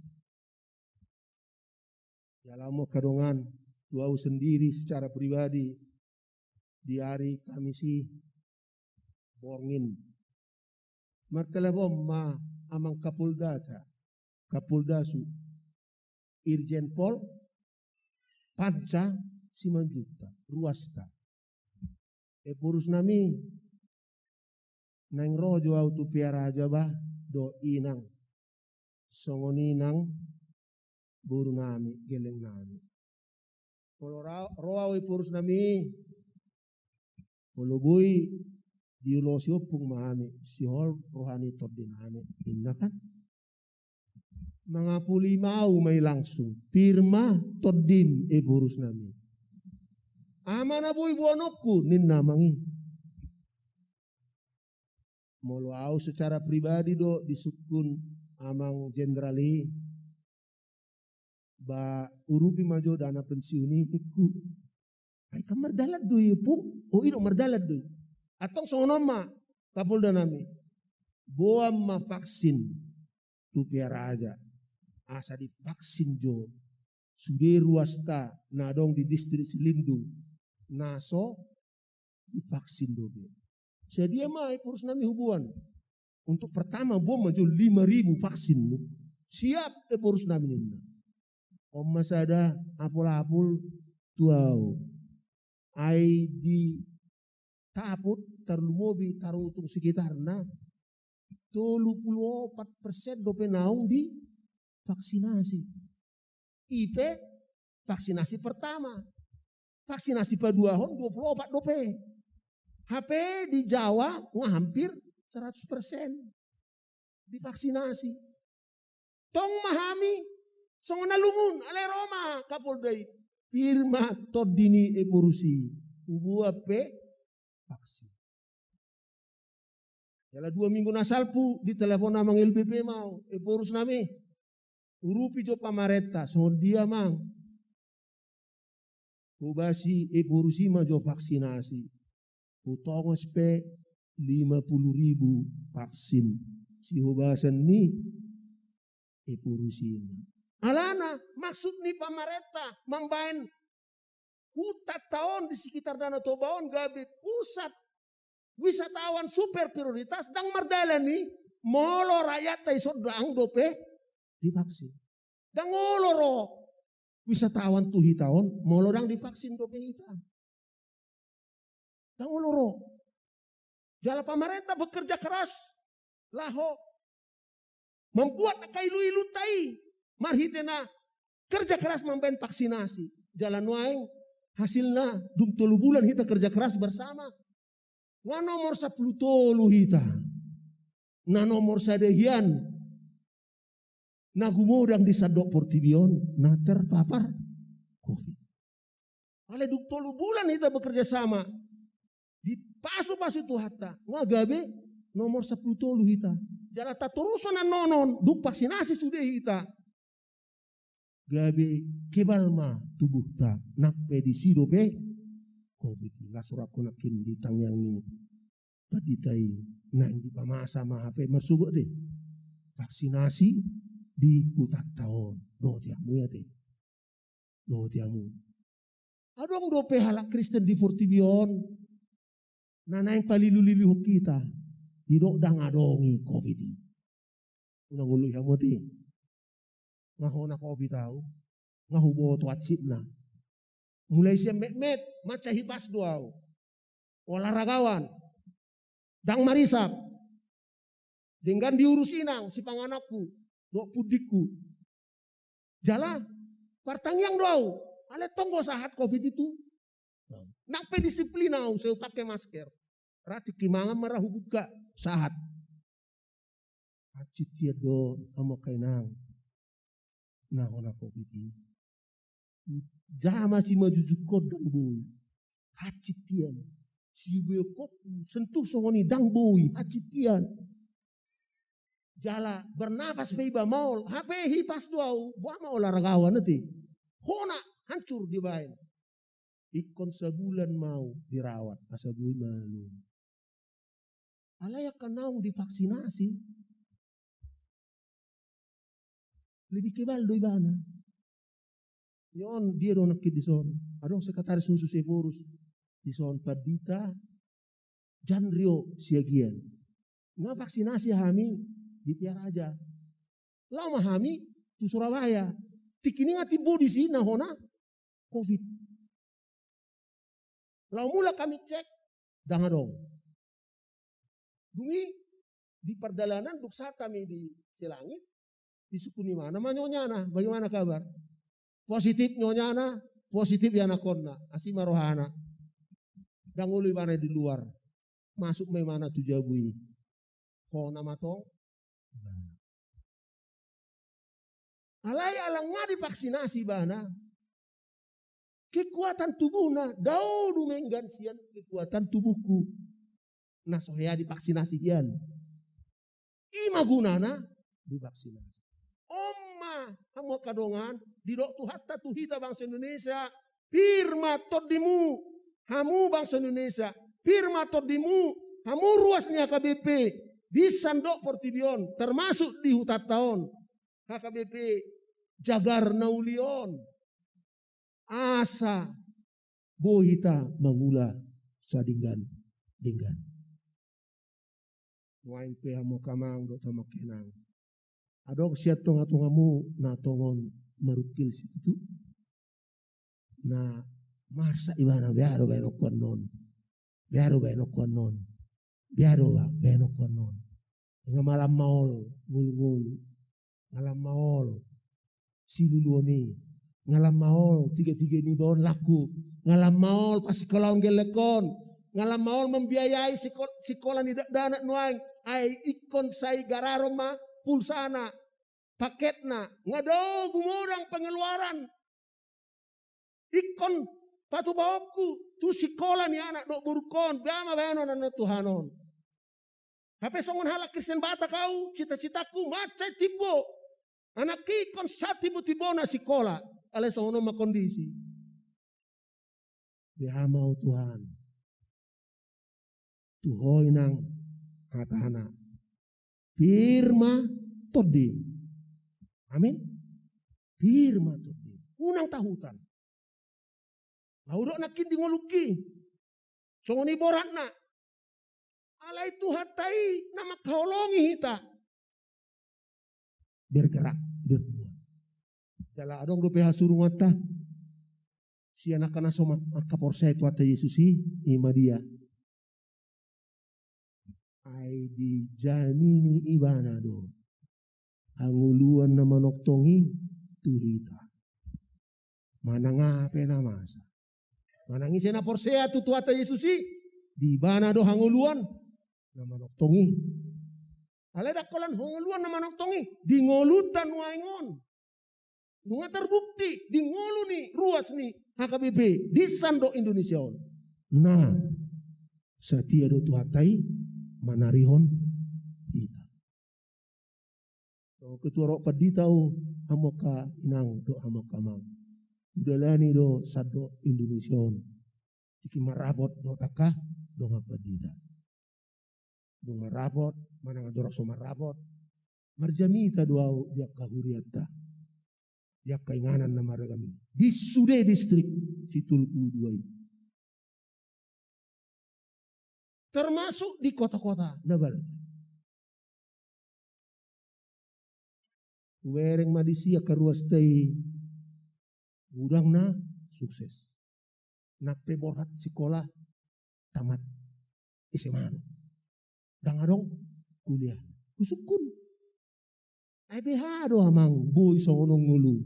Ya lama kadongan tuau sendiri secara pribadi di hari Kamisi borngin martelebom ma amang kapoldasu Irjen Pol Panca Simanjuta ruasta purus nami nang rojo autu piara aja bah do inang songoninang buru nami geleng nami kalau roawi purus nami kalau bui diulosi opung mahami sihol rohani tordinami inna kan mangapuli mau may langsung pirma tordim burus nami amana bui buanokku ninna mangi molo au secara pribadi do disukun amang jenderali ba urupi majo dana pensiuni ikku ay kamar dalat do yupung o ino mardalat do atong sonoma kapolda nami boam ma vaksin tu piara aja asa divaksin jo sude ruasta nadong di distrik Selindung naso divaksin dobe jadi mai purus nami hubuan untuk pertama bom maju 5.000 vaksin siap purus nami nina om masada apul-apul tuau ai di taput terlumobi tarutung sekitarna 34% dope naung di vaksinasi. IP vaksinasi pertama. Vaksinasi kedua 24 dope. HP di Jawa hampir 100% divaksinasi. Tong mahami songona lungun ale Roma Kapoldai firma tordini epurusi ubu ape vaksin. Jala 2 minggu nasalpu di telepon namang LBP mau epurus nami urupi jo pamareta so dia mang kubasi epurusi ma jo vaksinasi utongos pe 50.000 vaksin si hubasan ni epurusi alana maksud ni pamareta mambain hutat tahun di sekitar Danau Tobaon gabe pusat wisatawan super prioritas dang merdala ni molo rakyat tay sodang dope divaksin dang oloro wisatawan tuhi tahun molo dang divaksin dope ita dang oloro jala pemerintah bekerja keras laho membuat kailu-ilu tai marhitena kerja keras memben vaksinasi jalan waeng hasilnya dung 3 bulan kita kerja keras bersama. Nga nomor 10 tolu hita. Na nomor sadehian. Na gumodang di sadok portibion. Na terpapar COVID. Ale duk 3 bulan hita bekerja sama. Di pasu-pasu itu hatta. Nga gabe nomor 10 tolu hita. Jala taturusan na nonon. Duk vaksinasi sudah hita. Gabe kebalma tubuh ta. Nak pedisi dope COVID. Lasuraku nakin di tangyang ni paditai nang di pamasa mahape marsugod deh. Vaksinasi di hutan tahun. Do tiamu ya deh. Do tiamu. Adong do pehala Kristen di Fortibion. Nanay paliluliliho kita. Didok dang adongi COVID. Unang uluy mo ti. Ngaho na COVID tao. Ngahubo to atsit na. Mulai siya met maca hipas duaw. Olahragawan. Dang marisap. Dengan diurus inang si panganakku. Dok pudikku. Jalan. Partangyang duaw. Ale tonggo sahat COVID itu. Nak pedisiplinaw saya pakai masker. Rati kimangan marahu buka sahat. Acit dia do amo kainang. Nah ona COVID ini. Jama si maju jukod dang boy. Acit dia. Si beokop sentuh songoni dang boy. Acit dia. Jala bernapas beba maul. HP hipas duau. Buat mau olahragawan nanti. Hona hancur di bayan. Ikon sebulan mau dirawat. Asabui malu. Alayak kanau divaksinasi. Lebih kebal doi bana. Yon dia do nakit di son. Adong sekretaris khusus Evorus di son Padita Janrio siagian. Nga vaksinasi hami di Piara aja. Lama hami di Surabaya. Tikini ngati bodi sini hona COVID. Lalu mula kami cek dangan dong. Dumi di perjalanan buksa kami di Selangit. Di suku ni mana? Nama nyonya na, bagaimana kabar? Positif nyonya na, positif ya nakonna, asima rohana. Dangului mana di luar, masuk mai mana tu jabui. Ho nama tong. Alai alang ma divaksinasi bana. Kekuatan tubuhna, daudu menggansian kekuatan tubuhku. Nah sohya divaksinasi kian. Ima gunana divaksinasi. Kamu kadongan didok tu hatta tu hita bangsa Indonesia firma todimu hamu bangsa Indonesia firma todimu hamu ruasnya HKBP di Sandok Portibion termasuk di hutan tahun HKBP Jagar Naulion asa bohita mangula sadinggan dinggan wain pe hamu kamang dok tamak kenang. Adok siat tonga tongamu na tongon marukil situ. Na marsa ibana biaro beno konon. Biaro beno konon. Biaro beno konon. Nga malam maol ngul-ngul. Ngalam maol siluluoni. Ngalam maol tiga-tiga ni bawon laku. Ngalam maol pasikolaon gelekon. Ngalam maol membiayai sekolah ni dana nuang. Ai ikon sai gararoma pulsana, paketna, ngado gumudang pengeluaran. Ikon patu bawku, tu sekolah ni anak dok burukon, bama bano na Tuhanon. Hape songon halak Kristen bata kau, cita-citaku macai tibo. Anak ikon sa tibo-tibo na sekolah, ale songon ma kondisi. Dihamau Tuhan. Tuhoy nang hatana. Firma todi. Amin. Firma todi. Unang tahutan. Laudok nakin di ngoluki. Songoni borat na. Alai Tuhan tai nama kaolongi hita. Bergerak. Berbuat. Jala adong do peha surungan ta. Si anak kana soma kaporsai tu ata Yesusi ima dia. Ai di janini ibana do. Anguluan na manoktongi tuhita. Manangape na masa. Manangisi na porsea tu ata Yesusi di ibana do hanguluan na manoktongi. Aleda kolan hanguluan na manoktongi di ngolutan waingon. Nunga terbukti di ngolu ni ruas ni HKBP di Sandok Indonesia. Nah, setia do tuhatai manarihon kita. So ketua rok paditau amoka inang do amoka mang. Udalani do Sandok Indonesia. Iki marabot do takah do ngapadida. Do marabot mana ngadorok so marabot. Marjamita doa dia kahuriata. Dia kainganan nama kami. Di Sude distrik Situl 22 ini. Termasuk di kota-kota Nabal. Wereng madisia karuas tei udang na sukses. Nakpe borhat sekolah tamat SMA. Dangadong kuliah. Kusukun. Ay behado amang boy songonong ngulu.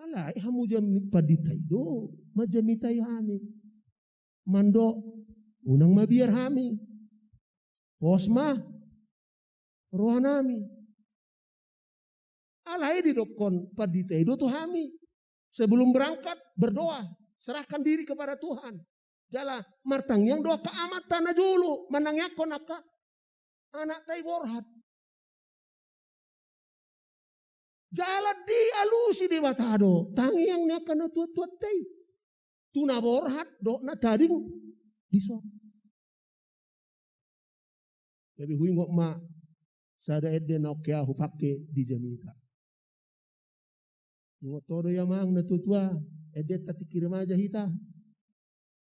Ala hamu jam paditay do majamitay hami. Mando unang mabiar hami. Posma rohanami. Alai di dokon paditay do tu hami. Sebelum berangkat berdoa, serahkan diri kepada Tuhan. Jala martang yang doa kaamat tanah dulu manangnya konaka anak tay borhat. Jalan di alusi di batado, tangi yang niya kana tuat-tuat tay. Tuna borhat do na tading diso. Jadi hui ngok ma sada edde na kya hupake di Jamaica. Ngok todo yamang na tutua edde tati kirim aja hita.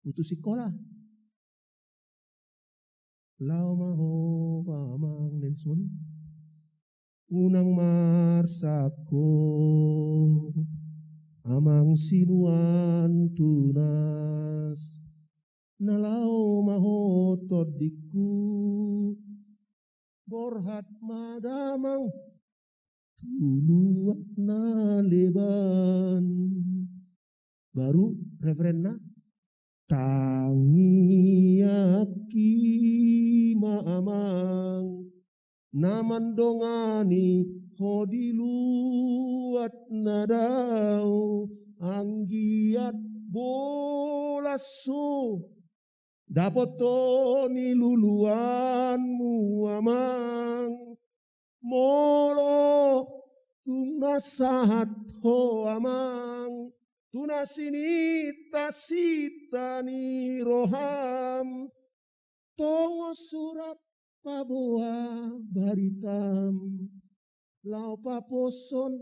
Putus sekolah. Lau maho pamang Nelson. Unang marsako amang sinuan tunas nalau maho todiku borhat madamang tuluat na leban baru referenna tangiaki maamang naman dongani hodiluat nadau anggiat bolaso dapat to niluluanmu amang molo tunasahat ho amang tunasinita sita ni roham tongo surat paboa baritam lau paposon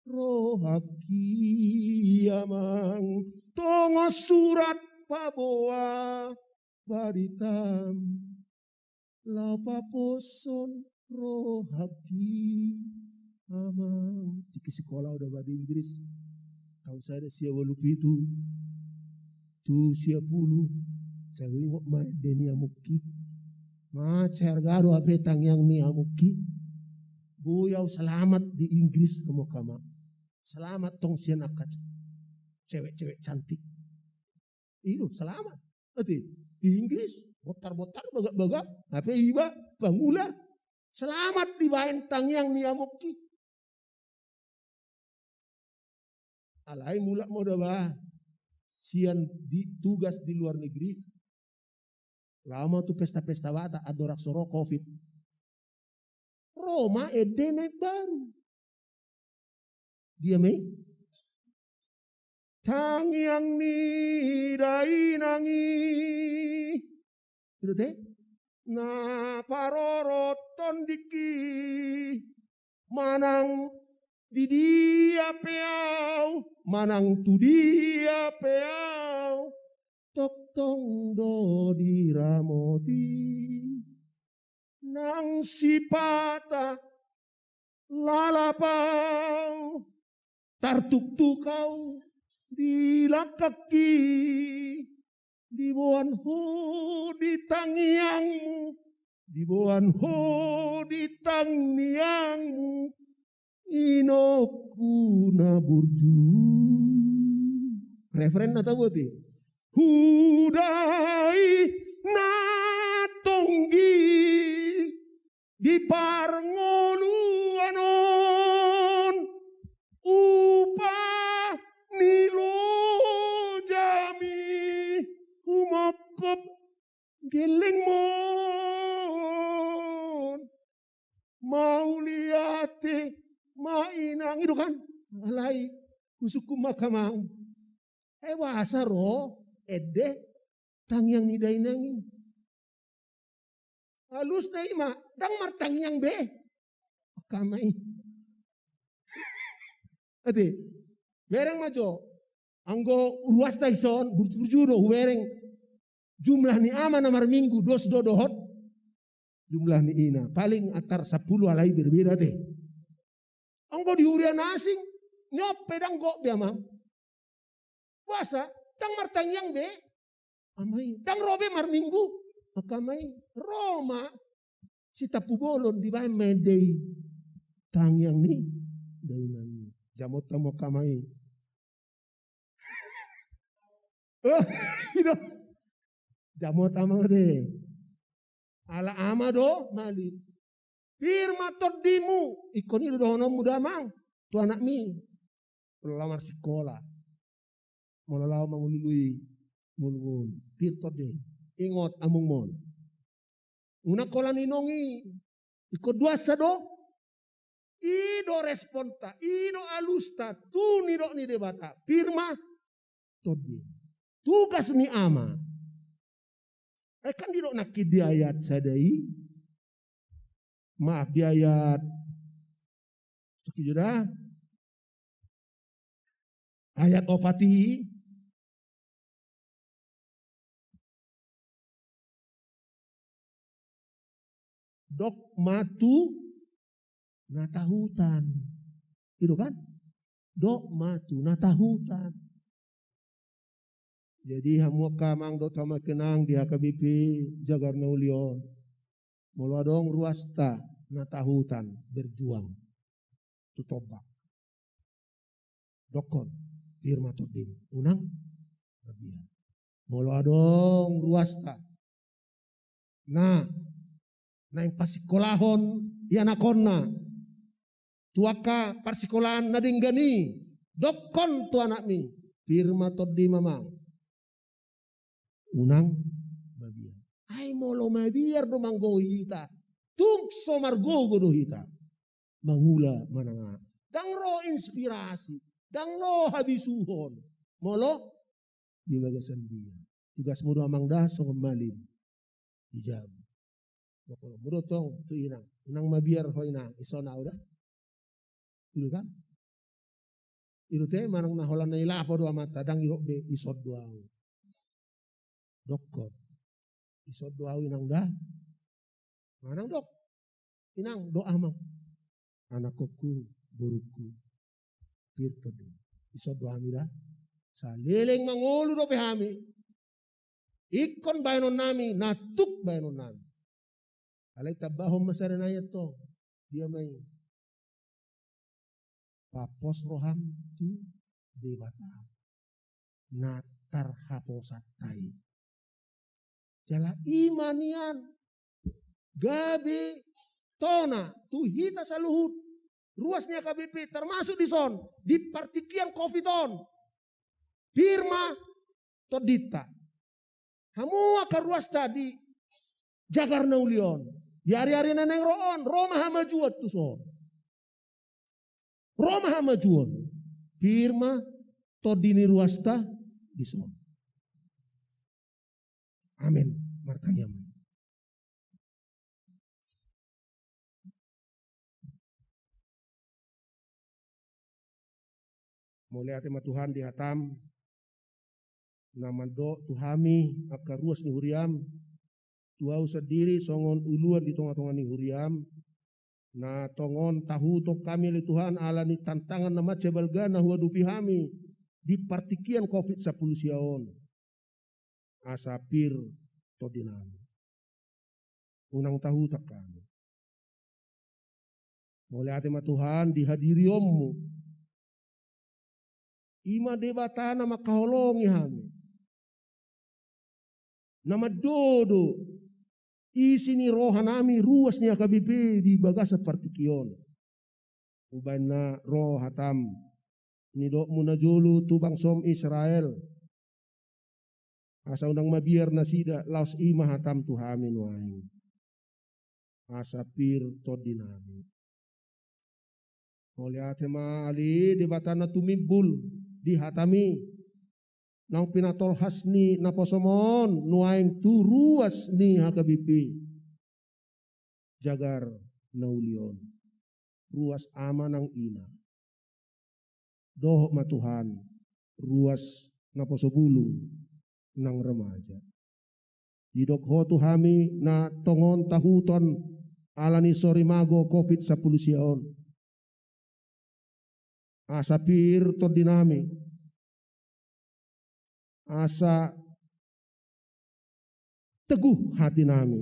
rohaki amang tongo surat paboa baritam lau paposon rohaki amang di sekolah udah bahasa Inggris tahun saya sia walupi itu tu sia puluh saya ingok ma denia muki ma cergado apetang yang ni amuki buyau selamat di Inggris kamu kama selamat tong sian akat cewek-cewek cantik itu selamat berarti di Inggris botar-botar bagak-bagak apa iba bangula selamat di baentang yang ni amuki alai mulak mau dah sian di tugas di luar negeri lama tuh pesta-pesta bata adorak soro covid Roma ede naik baru dia mei tang yang ni dai nangi itu teh na paroroton diki manang di dia peau manang tu dia peau tok tong do diramoti nang sipata lalapau tartuk tukau di lakaki di boan ho di tangiangmu di boan ho di tangiangmu inoku na burju referen atau boti hudai na tonggi di parngolu anon upah nilo jami umakop geleng mon mau liate mainang itu kan alai kusuku makamang wasa ro ede tang yang nidai nangi. Halus na ima, dang martang yang be. Kamay. Ate, mereng majo. Anggo luas ta ison, burjudo mereng. Jumlah ni ama namar minggu, dos dodohot. Jumlah ni ina, paling antar 10 alai berbeda teh. Anggo di hurian asing, nyop pedang kok biamang. Puasa, dang martang yang be. Amai, dang robe mar minggu. Akamai, Roma. Si tapu bolon di bahan medei. Tang yang ni, dainan. Jamot kamu kamai. Oh, hidup. Jamot amang de. Ala ama do, mali. Firma todimu. Ikon itu dohono muda mang. Tu anak mi. Melamar sekolah. Mulalaw mangulului. Mulun. Pito de. Ingot amung mon. Una kola ninongi. Iko dua sado. Ido responta. Ido alusta. Tu nido ni debata. Firma. Todi. Tugas ni ama. Kan dido nakid di ayat sadai. Maaf di ayat. Sudah. Ayat opati. Dok matu natahutan. Itu kan? Dok matu natahutan. Jadi hamu kamang dok sama kenang di HKBP jagar naulion. Mula dong ruasta natahutan berjuang. Tutobak. Dokon firma todim. Unang nabiya. Mula dong ruasta. Nah yang pasikolahon yanakon na tuaka parsikolahan nadinggani dokon tu anak mi firma todi mamang unang mabiar ay molo mabiar do manggo hita tung somargogo do hita mangula mananga dang ro inspirasi dang ro habisuhon molo diwagasan dia tugas mudo amang dah so malin dijam. Mudo tong tu inang mabiar ho inang isona udah. Itu kan? Itu teh manang naholan na ilapo do amata dang iro be isod doang. Dokko. Isod doang inang dah. Manang dok. Inang doa mang. Anakku buruku. Pirto do. Isod doang ida. Salileng mangulu do pehami. Ikon bayanon nami, natuk bayanon nami. Alay tabahom masaranaya to. Dia may papos roham tu debata. Natar haposatay. Jala imanian. Gabi tona. Tuhita sa luhut. Ruasnya KBP termasuk di son. Di partikian kopiton. Firma todita. Hamu akan ruas tadi. Jagar naulion. Di hari-hari neneng roon, Roma hama juat tu son. Roma hama juat. Firma todini ruasta di son. Amin. Martanya. Mulai tema Tuhan di hatam. Nama do Tuhami akar ruas ni huriam. Tuau sendiri songon uluan di tonga-tonga ni huriam. Na tongon tahu to kami li Tuhan ala ni tantangan nama cebalga na huwa dupi hami. Di partikian COVID-10 siaon. Asapir to dinami. Unang tahu tak kami. Mulai tema Tuhan dihadiri ommu. Ima debatana makaholongi hami. Nama dodo. Isi ni rohanami ruasnya KBP di bagasa partikion. Ubana roh hatam. Nidok munajulu tubang som Israel. Asa undang mabiar nasida laos ima hatam tuhamin waing. Asa pir todinami. Oleh atema ali debatana tumibul di hatami. nang pinatol hasni na posomon nuaing tu ruas ni hakabipi jagar naulion ruas ama nang ina doh matuhan ruas na posobulung nang remaja didok ho tu hami na tongon tahuton alani sorimago COVID-10 siaon asapir to dinami asa teguh hati nami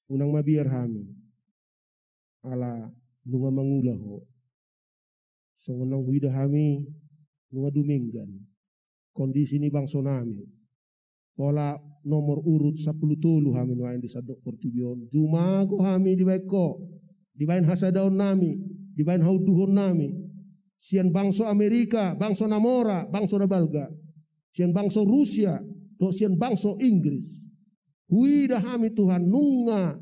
unang mabiar hami ala nunga mangulah ho songonang wida hami nunga duminggan kondisi ni bangso nami pola nomor urut 10 tulu hami nuain di sadok Portugion jumago hami di baiko di bain hasadaon nami di bain hauduhon nami sian bangso Amerika bangso Namora bangso Nabalga sian bangso Rusia do sian bangso Inggris wida hami Tuhan nunga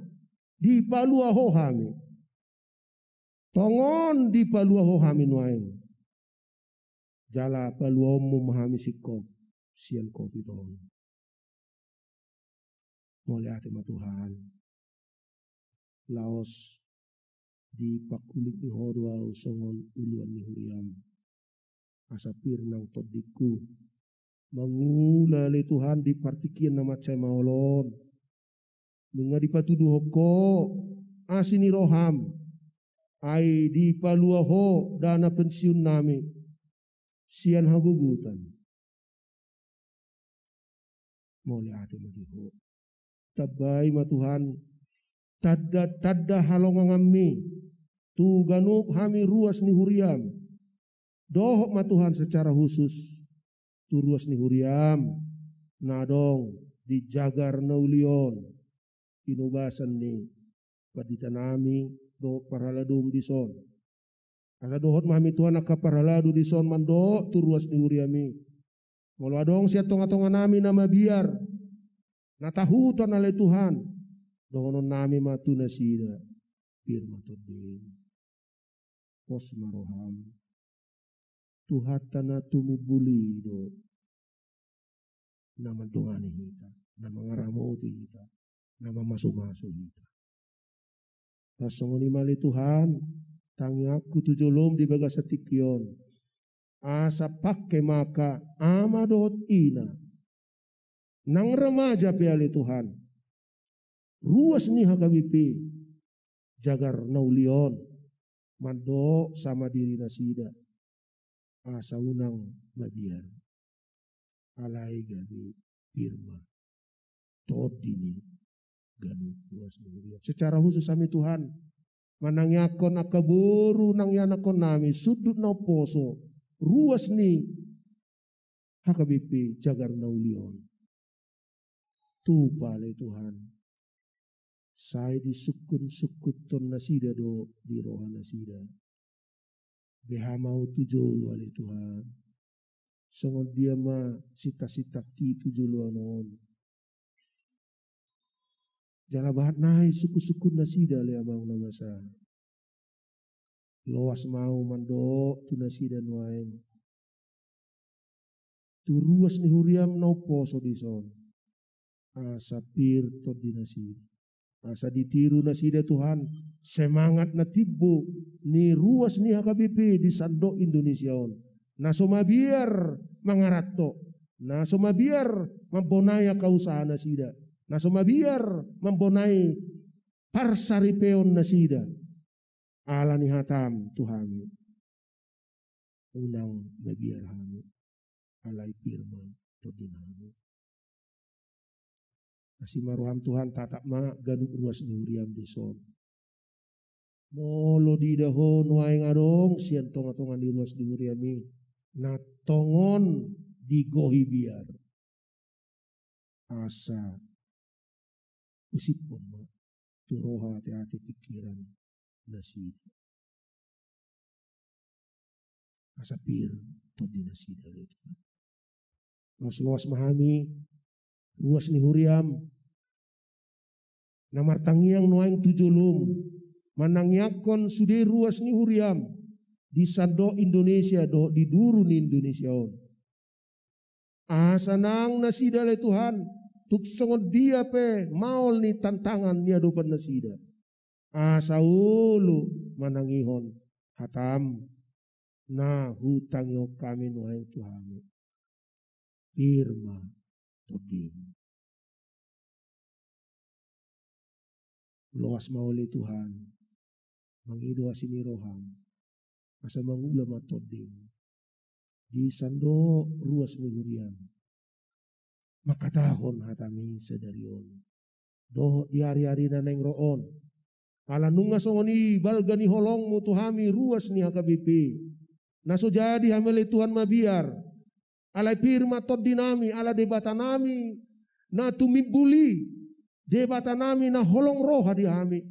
di palua ho hami tongon di palua ho hami nuain jala palua umum hami sikop sian COVID on mulai hati ma Tuhan laos di pakulik ni hodwa songon uluan ni huriam asapir nang todiku mangula le Tuhan di partikian nama cai maolon nunga di patudu hoko asini roham ai di palua ho dana pensiun nami sian hagugutan mulai hati ma diho tabai ma Tuhan tadda halongang ammi tu ganup hami ruas ni huriam dohok ma Tuhan secara khusus tu ruas ni huriam nadong di jagar naulion inubasan ni padita nami do paraladum di son asa dohot mahami Tuhan akka paraladu di son mando tu ruas ni huriami molo adong sia tonga-tonga nami nama biar natahutan oleh Tuhan dongonon nami matu nasida firma todin pos maroham tuhatana tumi buli do nama dongani hita nama ngaramoti hita nama masu-masu hita pasongoni mali Tuhan tangi aku tujolom di baga satikion asa pakai maka ama dohot ina nang remaja piali Tuhan ruas ni hakabipi jagar naulion mando sama diri nasida asa unang mabiar alai gani firma todini ganu ruas ni secara khusus kami Tuhan manangyakon akaburu nang yanakon nami sudut na poso ruas ni hakabipi jagar naulion tu pale Tuhan saya disukun-sukut ton nasida do di roha nasida beha mau tujolo ale Tuhan songon dia ma sita-sita ki tujolo anon jala bahat nai suku-sukun nasida le abang namasa loas mau mando tu nasida nuaeng tu ruas ni huriam no poso di son asapir to di nasida asa ditiru nasida Tuhan semangat na tibo ni ruas ni hakabipi di sandok Indonesia on na somabiar mangarato na somabiar membonai kausaha nasida na somabiar membonai parsaripeon nasida ala ni hatam Tuhan unang mabiar hami alai firman todinami Asi maruham Tuhan tatap ma ganuk ruas ni huriam di son. Molo di daho nuaing adong sian tonga-tongan di ruas di huriami. Na tongon di gohi biar. Asa usip ma turoha hati-hati pikiran nasida. Asa pir to di nasida itu. Luas-luas mahami ruas ni huriam namar tangiang nuaing tujulum manangyakon sude ruas ni huriam di sando Indonesia do di duru ni Indonesia on Asanang nasida le Tuhan. Tuk songon dia pe maol ni tantangan ni adopan nasida. Asa ulu manangihon hatam na hutang yo kami nuhay Tuhan. Irma todim. Luas mauli Tuhan. Mangido asini roham. Asa mangula matodim. Di sando ruas mihurian. Makatahon hatami sedarion. Doh di hari-hari na neng roon. Ala nunga songoni balga ni holong mo tuhami ruas ni HKBP. Naso jadi hamile Tuhan mabiar. Alay pirma tod dinami ala debata nami na tumibuli. Debata nami na holong roha di hami.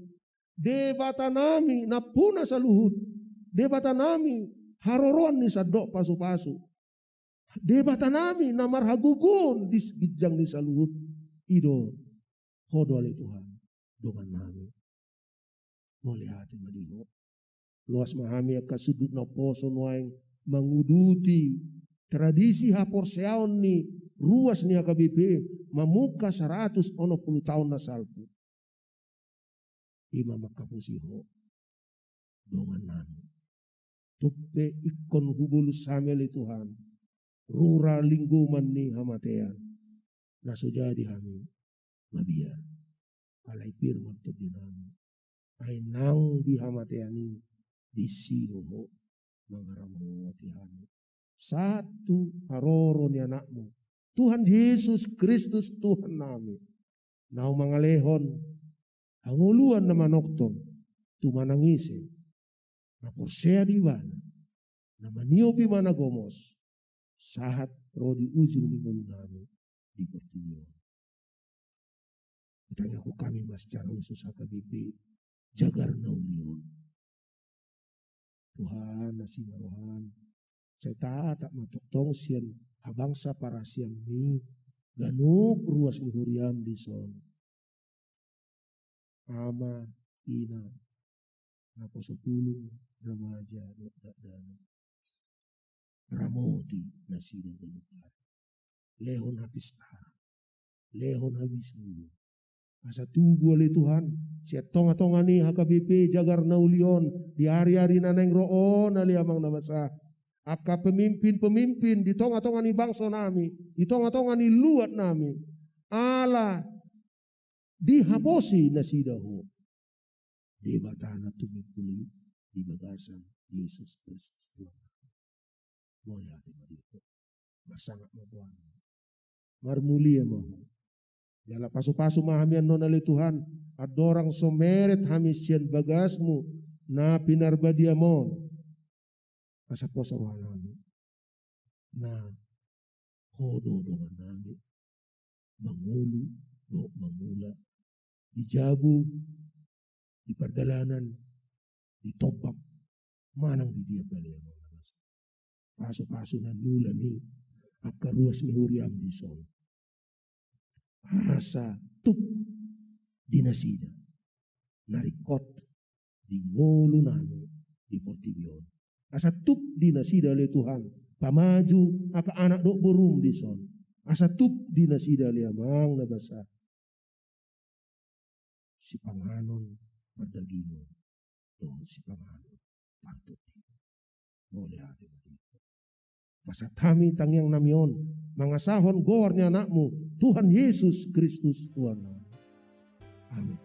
Debata nami na puna sa luhut. Debata nami haroron ni sadok pasu-pasu. Debata nami na marhagugun di bijang ni sa luhut. Ido hodol Tuhan dengan nami. Boleh hati madiho. Luas mahami kasudut na poso noeng menguduti tradisi hapor seaon ni ruas ni HKBP mamuka 160 tahun na salpu. Ima makapusiho dengan nami. Tukpe ikon hubulus sameli Tuhan. Rura lingguman ni hamatean. Nasujadi hami mabia. Alay pirman to dinami. Ay nang di hamateani di sinuho mangaramu tihani. Satu haroro ni anakmu. Tuhan Yesus Kristus Tuhan nami. Nau mangalehon. Hanguluan na manoktom. Tumanangise. Na porsea di bana. Na maniobi managomos. Sahat rodi ujung ni mulu nami. Di Portugal. Katanya ko kami mas cara usus HKBP. Jagar na ulion. Tuhan nasi marohan. Saya tak matuktong siyan habangsa para siyan ni ganuk ruas mihuriam di son. Ama, ina, napo 10 remaja dan ramoti nasida ganukar. Lehon habis tara. Lehon habis mulu. Asa tubuh oleh Tuhan. Siya tonga-tonga ni HKBP jagar na ulion. Di hari-hari na neng roon ali amang nabasa. Aka pemimpin-pemimpin di tonga-tonga ni bangsa nami. Di tonga-tonga ni luat nami. Ala dihaposi na sidaho. Di batana tumipuli di bagasan Yesus Kristus Tuhan. Mulai hati madito. Masangat mabuhan. Marmulia mahu. Yala pasu-pasu mahamian non ali Tuhan. Adorang someret hamisian bagasmu. Na pinarbadiamon. Pasapos ang nami. Na hodo dengan nami. Mangulu. Do mangula. Dijabu. Di perdalanan. Ditobak. Manang di dia baliamon. Pasu-pasu na nula ni. Akaruas ni huriam di son. Asa tuk dinasida. Narikot di ngulu nami di Portibion. Asa tuk dinasida oleh Tuhan. Pamaju aka anak dok berum di son. Asa tuk dinasida oleh amang nabasa. Si panganon perdagingon. Doh si panganon patut. Boleh hati begitu. Masa kami tangyang namion. Mangasahon gornya anakmu. Tuhan Yesus Kristus Tuhan. Amin.